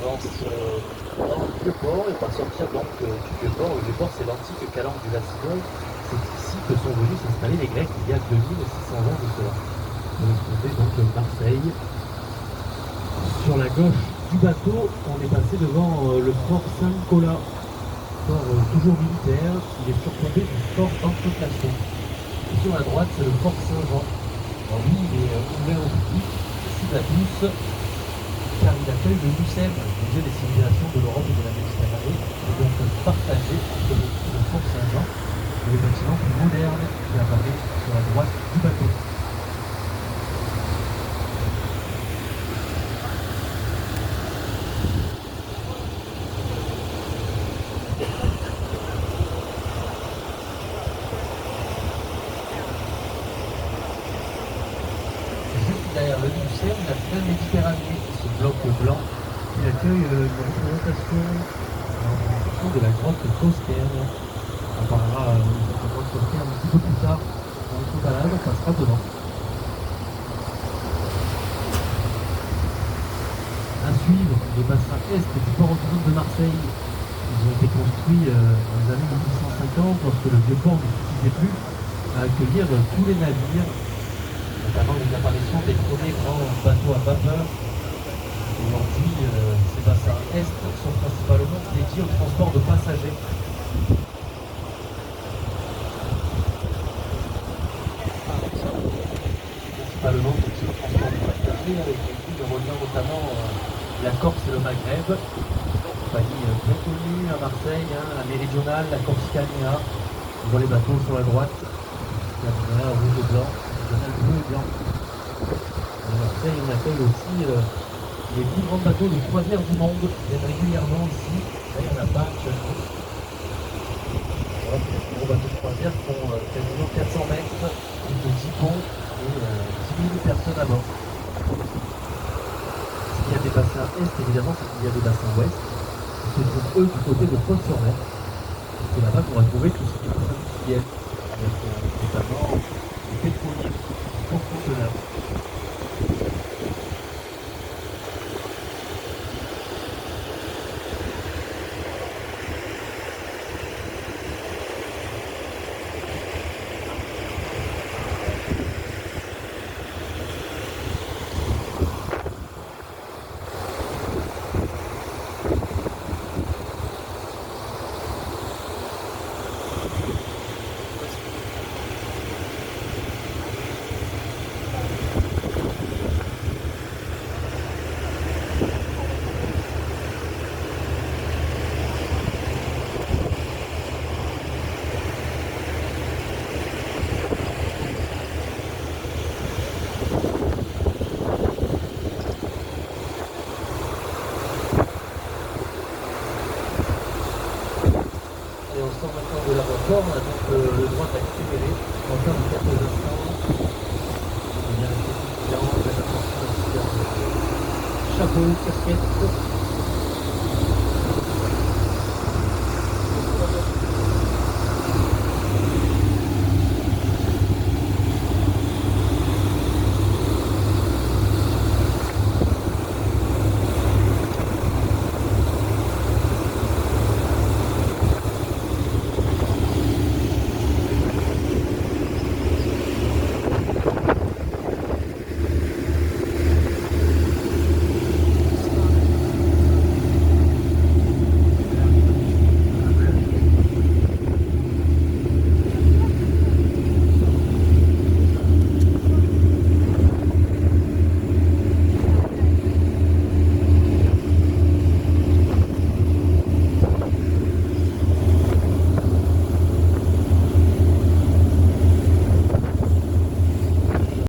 avance dans le Vieux-Port et on va sortir donc du Vieux-Port. Le Vieux-Port, c'est l'antique calanque du Lacidon. C'est ici que sont venus s'installer les Grecs il y a 2600 ans de cela. On va trouver donc Marseille. Sur la gauche du bateau, on est passé devant le fort Saint-Nicolas, fort toujours militaire. Il est surplombé du fort d'Entrecasteaux. Et sur la droite, c'est le fort Saint-Jean. Alors lui, il est ouvert au public, accessible à tous, car il accueille le MUSEM, le Musée des civilisations de l'Europe et de la Méditerranée, et donc partagé entre le fort Saint-Jean et le bâtiment plus moderne qui apparaît sur la droite du bateau. Derrière le MUSEM, on a plein Méditerranée, ce bloc blanc qui accueille une représentation de la grotte Costerne. On parlera de cette grotte Costerne un petit peu plus tard dans notre balade, on passera devant. À suivre, les bassins est du port autonome de Marseille. Ils ont été construits dans les années 1850 lorsque le vieux port ne suffisait plus à accueillir tous les navires, notamment les apparitions des premiers grands bateaux à vapeur. Aujourd'hui, ces bassins est sont principalement dédiés au transport de passagers. Principalement dédiés au transport de passagers, avec des lignes reliant notamment la Corse et le Maghreb. Compagnie bien connue à Marseille, la Méridionale, la Corsicania. On voit les bateaux sur la droite, la rouge et blanc, le bleu et blanc. À Marseille, on accueille aussi les plus grands bateaux de croisière du monde. Ils viennent régulièrement ici. Là, il n'y en a pas actuellement. Voilà, les plus gros bateaux de croisière font quasiment 400 mètres, plus de 10 ponts et 10 000 personnes à bord. S'il y a des bassins est, évidemment, c'est qu'il y a des bassins ouest, qui se trouvent eux du côté de Pont-sur-Mer. C'est là-bas qu'on va trouver tout ce qui est industriel, avec notamment les pétroliers, les conteneurs. Et on sort maintenant de l'aéroport, on a donc le droit d'accélérer. On va faire dans quelques instants. On vient rester vigilant, faire attention aussi à chapeau, casquette.